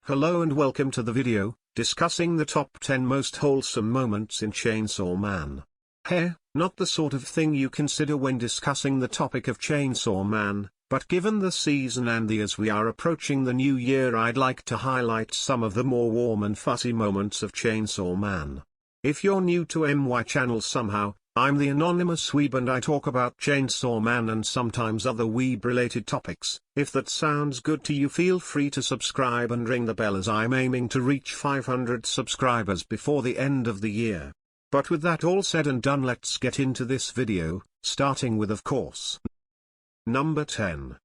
Hello and welcome to the video, discussing the top 10 most wholesome moments in Chainsaw Man. Hey, not the sort of thing you consider when discussing the topic of Chainsaw Man, but given the season and as we are approaching the new year, I'd like to highlight some of the more warm and fuzzy moments of Chainsaw Man. If you're new to my channel somehow, I'm the anonymous weeb and I talk about Chainsaw Man and sometimes other weeb-related topics. If that sounds good to you, feel free to subscribe and ring the bell, as I'm aiming to reach 500 subscribers before the end of the year. But with that all said and done, let's get into this video, starting with, of course, number 10.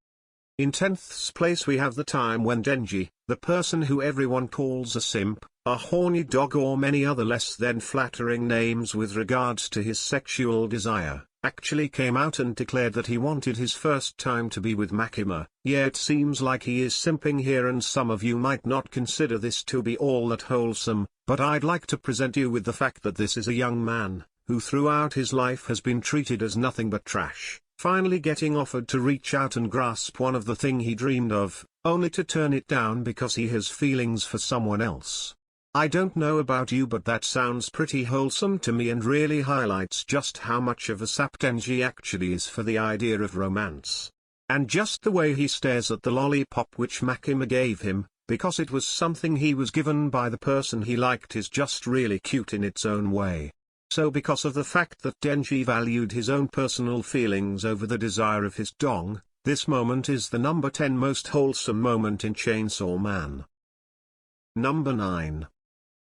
In 10th place we have the time when Denji, the person who everyone calls a simp, a horny dog or many other less than flattering names with regards to his sexual desire, actually came out and declared that he wanted his first time to be with Makima. Yeah, it seems like he is simping here, and some of you might not consider this to be all that wholesome, but I'd like to present you with the fact that this is a young man, who throughout his life has been treated as nothing but trash, finally getting offered to reach out and grasp one of the thing he dreamed of, only to turn it down because he has feelings for someone else. I don't know about you, but that sounds pretty wholesome to me and really highlights just how much of a sap Denji actually is for the idea of romance. And just the way he stares at the lollipop which Makima gave him, because it was something he was given by the person he liked, is just really cute in its own way. So because of the fact that Denji valued his own personal feelings over the desire of his dong, this moment is the number 10 most wholesome moment in Chainsaw Man. Number 9.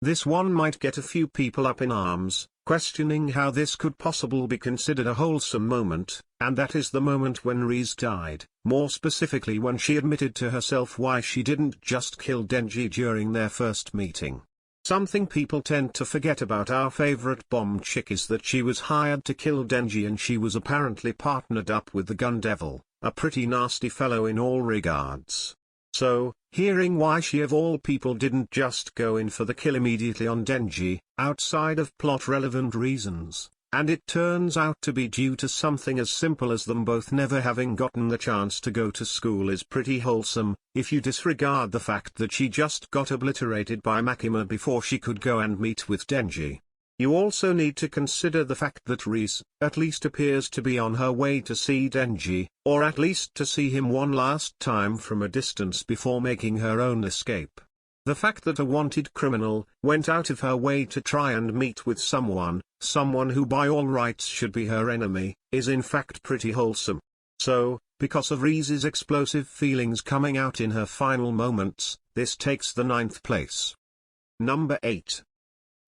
This one might get a few people up in arms, questioning how this could possibly be considered a wholesome moment, and that is the moment when Riz died, more specifically when she admitted to herself why she didn't just kill Denji during their first meeting. Something people tend to forget about our favorite bomb chick is that she was hired to kill Denji, and she was apparently partnered up with the gun devil, a pretty nasty fellow in all regards. So, hearing why she of all people didn't just go in for the kill immediately on Denji, outside of plot-relevant reasons, and it turns out to be due to something as simple as them both never having gotten the chance to go to school, is pretty wholesome, if you disregard the fact that she just got obliterated by Makima before she could go and meet with Denji. You also need to consider the fact that Riz, at least, appears to be on her way to see Denji, or at least to see him one last time from a distance before making her own escape. The fact that a wanted criminal went out of her way to try and meet with someone who by all rights should be her enemy, is in fact pretty wholesome. So, because of Riz's explosive feelings coming out in her final moments, this takes the 9th place. Number 8.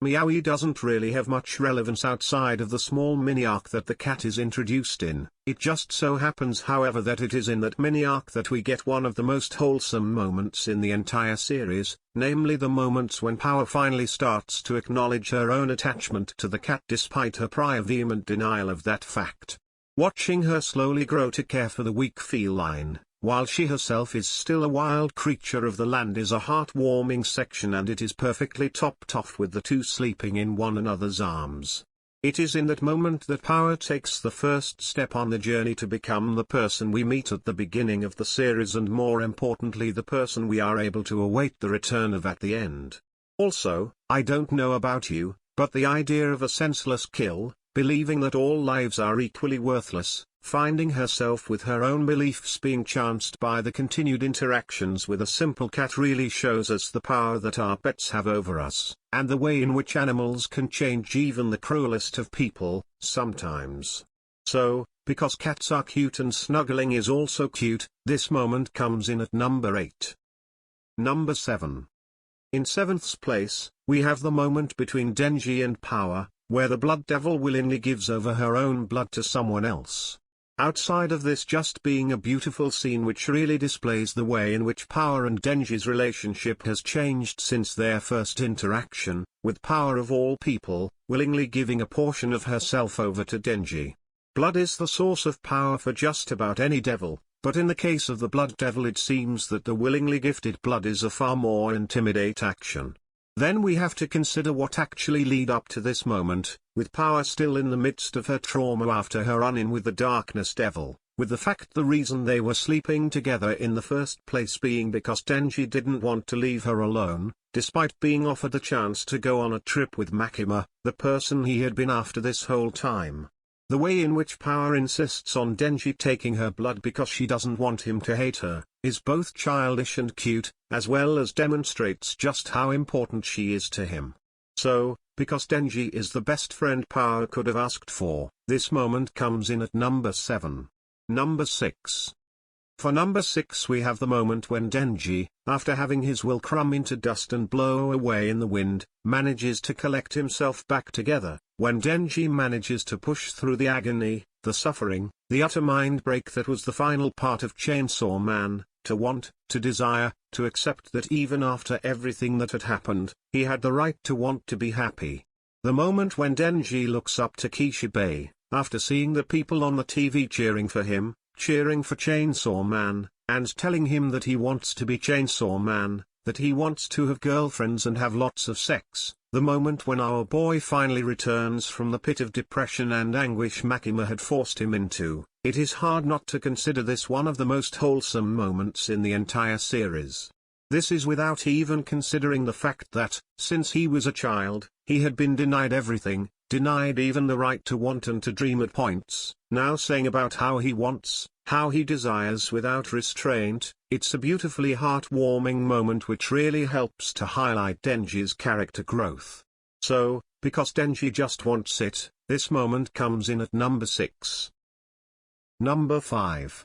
Meowie doesn't really have much relevance outside of the small mini-arc that the cat is introduced in. It just so happens, however, that it is in that mini-arc that we get one of the most wholesome moments in the entire series, namely the moments when Power finally starts to acknowledge her own attachment to the cat despite her prior vehement denial of that fact. Watching her slowly grow to care for the weak feline, while she herself is still a wild creature of the land, is a heartwarming section, and it is perfectly topped off with the two sleeping in one another's arms. It is in that moment that Power takes the first step on the journey to become the person we meet at the beginning of the series, and more importantly the person we are able to await the return of at the end. Also, I don't know about you, but the idea of a senseless kill, believing that all lives are equally worthless, finding herself with her own beliefs being chanced by the continued interactions with a simple cat, really shows us the power that our pets have over us, and the way in which animals can change even the cruelest of people, sometimes. So, because cats are cute and snuggling is also cute, this moment comes in at number 8. Number 7. In 7th place, we have the moment between Denji and Power, where the Blood Devil willingly gives over her own blood to someone else. Outside of this just being a beautiful scene which really displays the way in which Power and Denji's relationship has changed since their first interaction, with Power of all people, willingly giving a portion of herself over to Denji. Blood is the source of power for just about any devil, but in the case of the Blood Devil it seems that the willingly gifted blood is a far more intimidate action. Then we have to consider what actually lead up to this moment, with Power still in the midst of her trauma after her run-in with the Darkness Devil, with the fact the reason they were sleeping together in the first place being because Denji didn't want to leave her alone, despite being offered the chance to go on a trip with Makima, the person he had been after this whole time. The way in which Power insists on Denji taking her blood because she doesn't want him to hate her, is both childish and cute, as well as demonstrates just how important she is to him. So, because Denji is the best friend Power could have asked for, this moment comes in at number 7. Number 6. For number 6 we have the moment when Denji, after having his will crumb into dust and blow away in the wind, manages to collect himself back together, when Denji manages to push through the agony, the suffering, the utter mind break that was the final part of Chainsaw Man, to want, to desire, to accept that even after everything that had happened, he had the right to want to be happy. The moment when Denji looks up to Kishibe, after seeing the people on the TV cheering for him, cheering for Chainsaw Man, and telling him that he wants to be Chainsaw Man, that he wants to have girlfriends and have lots of sex, the moment when our boy finally returns from the pit of depression and anguish Makima had forced him into, it is hard not to consider this one of the most wholesome moments in the entire series. This is without even considering the fact that, since he was a child, he had been denied everything, denied even the right to want and to dream at points, now saying about how he wants, how he desires without restraint. It's a beautifully heartwarming moment which really helps to highlight Denji's character growth. So, because Denji just wants it, this moment comes in at number 6. Number 5.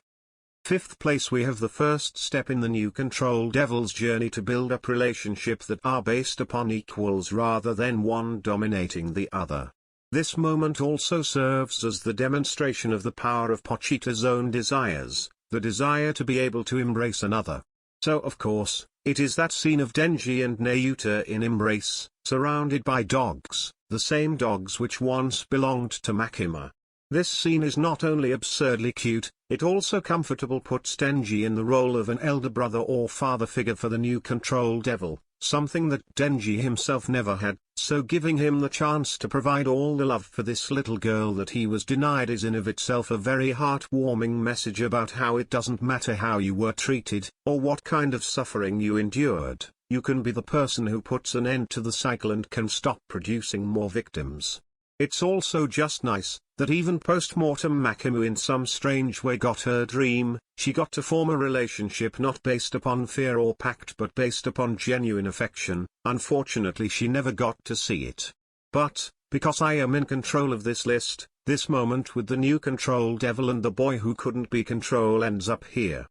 Fifth place we have the first step in the new Control Devil's journey to build up relationships that are based upon equals rather than one dominating the other. This moment also serves as the demonstration of the power of Pochita's own desires, the desire to be able to embrace another. So of course, it is that scene of Denji and Nayuta in embrace, surrounded by dogs, the same dogs which once belonged to Makima. This scene is not only absurdly cute, it also comfortably puts Denji in the role of an elder brother or father figure for the new Control Devil, something that Denji himself never had, so giving him the chance to provide all the love for this little girl that he was denied is in of itself a very heartwarming message about how it doesn't matter how you were treated, or what kind of suffering you endured, you can be the person who puts an end to the cycle and can stop producing more victims. It's also just nice, that even post-mortem Makimu in some strange way got her dream, she got to form a relationship not based upon fear or pact but based upon genuine affection. Unfortunately she never got to see it. But, because I am in control of this list, this moment with the new Control Devil and the boy who couldn't be control ends up here.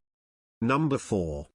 Number 4.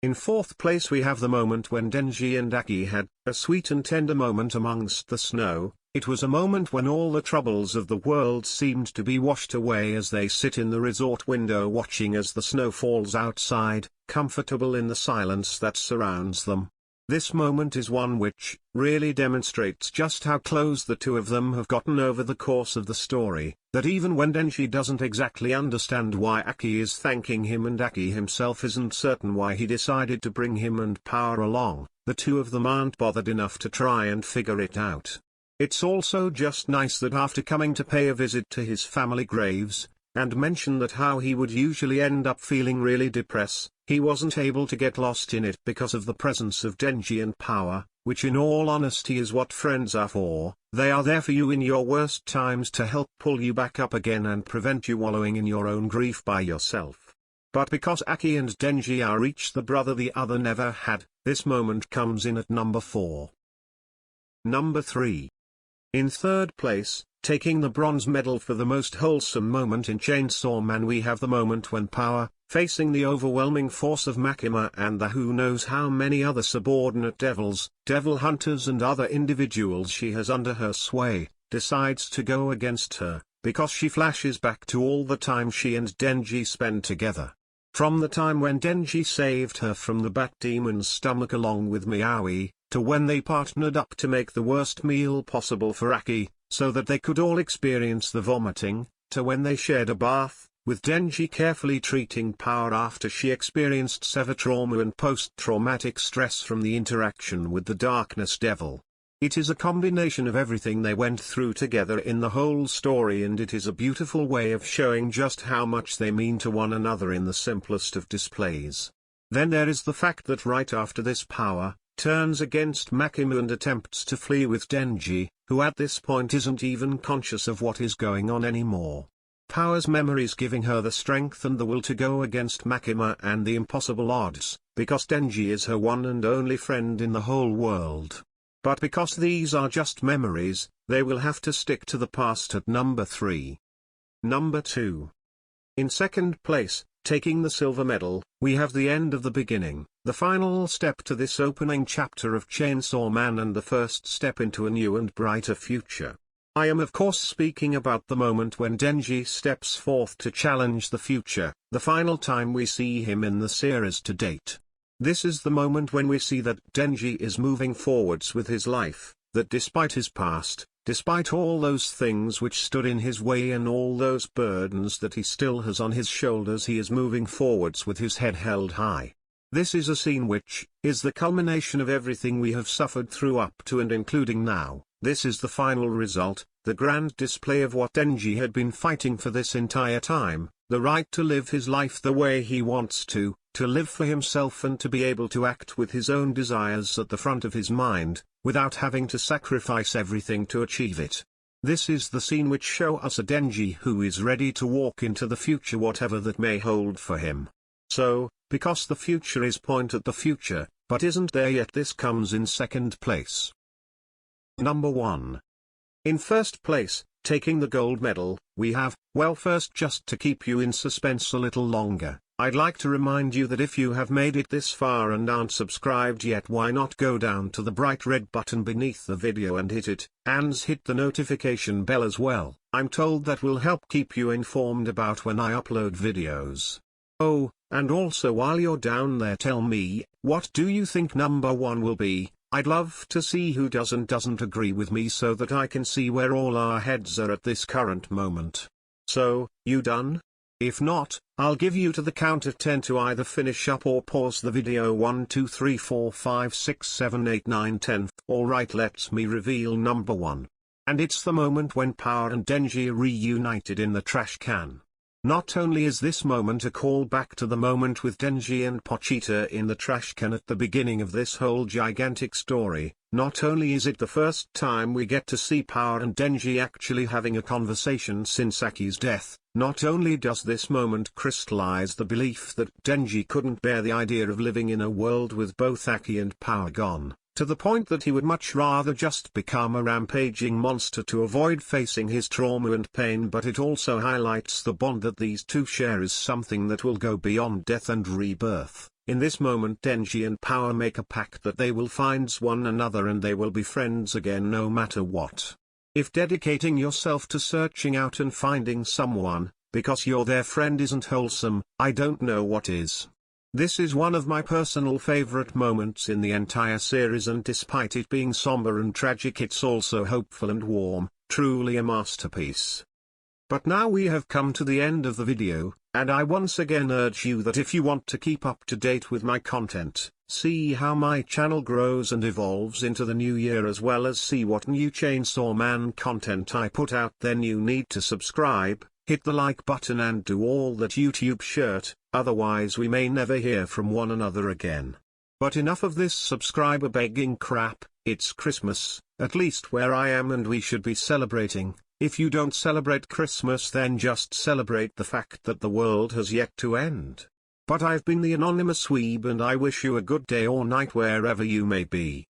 In fourth place we have the moment when Denji and Aki had a sweet and tender moment amongst the snow. It was a moment when all the troubles of the world seemed to be washed away as they sit in the resort window watching as the snow falls outside, comfortable in the silence that surrounds them. This moment is one which really demonstrates just how close the two of them have gotten over the course of the story, that even when Denji doesn't exactly understand why Aki is thanking him and Aki himself isn't certain why he decided to bring him and Power along, the two of them aren't bothered enough to try and figure it out. It's also just nice that after coming to pay a visit to his family graves, and mention that how he would usually end up feeling really depressed, he wasn't able to get lost in it because of the presence of Denji and Power, which in all honesty is what friends are for. They are there for you in your worst times to help pull you back up again and prevent you wallowing in your own grief by yourself. But because Aki and Denji are each the brother the other never had, this moment comes in at number 4. Number 3. In third place, taking the bronze medal for the most wholesome moment in Chainsaw Man, we have the moment when Power, facing the overwhelming force of Makima and the who knows how many other subordinate devils, devil hunters and other individuals she has under her sway, decides to go against her, because she flashes back to all the time she and Denji spend together. From the time when Denji saved her from the Bat Demon's stomach along with Miaoi, to when they partnered up to make the worst meal possible for Aki, so that they could all experience the vomiting, to when they shared a bath, with Denji carefully treating Power after she experienced severe trauma and post-traumatic stress from the interaction with the Darkness Devil. It is a combination of everything they went through together in the whole story, and it is a beautiful way of showing just how much they mean to one another in the simplest of displays. Then there is the fact that right after this, Power turns against Makima and attempts to flee with Denji, who at this point isn't even conscious of what is going on anymore. Power's memories giving her the strength and the will to go against Makima and the impossible odds, because Denji is her one and only friend in the whole world. But because these are just memories, they will have to stick to the past at number 3. Number 2. In second place, taking the silver medal, we have the end of the beginning, the final step to this opening chapter of Chainsaw Man and the first step into a new and brighter future. I am of course speaking about the moment when Denji steps forth to challenge the future, the final time we see him in the series to date. This is the moment when we see that Denji is moving forwards with his life, that despite his past, despite all those things which stood in his way and all those burdens that he still has on his shoulders, he is moving forwards with his head held high. This is a scene which is the culmination of everything we have suffered through up to and including now. This is the final result, the grand display of what Denji had been fighting for this entire time, the right to live his life the way he wants to live for himself and to be able to act with his own desires at the front of his mind, without having to sacrifice everything to achieve it. This is the scene which shows us a Denji who is ready to walk into the future, whatever that may hold for him. So, because the future is point at the future, but isn't there yet, this comes in second place. Number 1. In first place, taking the gold medal, we have, well, first, just to keep you in suspense a little longer, I'd like to remind you that if you have made it this far and aren't subscribed yet, why not go down to the bright red button beneath the video and hit it, and hit the notification bell as well. I'm told that will help keep you informed about when I upload videos. Oh, and also while you're down there, tell me, what do you think number 1 will be? I'd love to see who doesn't agree with me so that I can see where all our heads are at this current moment. So, you done? If not, I'll give you to the count of 10 to either finish up or pause the video. 1 2 3 4 5 6 7 8 9 10. Alright, let me reveal number 1. And it's the moment when Power and Denji are reunited in the trash can. Not only is this moment a callback to the moment with Denji and Pochita in the trash can at the beginning of this whole gigantic story, not only is it the first time we get to see Power and Denji actually having a conversation since Aki's death, not only does this moment crystallize the belief that Denji couldn't bear the idea of living in a world with both Aki and Power gone, to the point that he would much rather just become a rampaging monster to avoid facing his trauma and pain, but it also highlights the bond that these two share is something that will go beyond death and rebirth. In this moment, Denji and Power make a pact that they will find one another and they will be friends again no matter what. If dedicating yourself to searching out and finding someone, because you're their friend, isn't wholesome, I don't know what is. This is one of my personal favorite moments in the entire series, and despite it being somber and tragic, it's also hopeful and warm, truly a masterpiece. But now we have come to the end of the video, and I once again urge you that if you want to keep up to date with my content, see how my channel grows and evolves into the new year, as well as see what new Chainsaw Man content I put out, then you need to subscribe, hit the like button and do all that YouTube shirt, otherwise we may never hear from one another again. But enough of this subscriber begging crap, it's Christmas, at least where I am, and we should be celebrating. If you don't celebrate Christmas, then just celebrate the fact that the world has yet to end. But I've been the Anonymous Weeb, and I wish you a good day or night wherever you may be.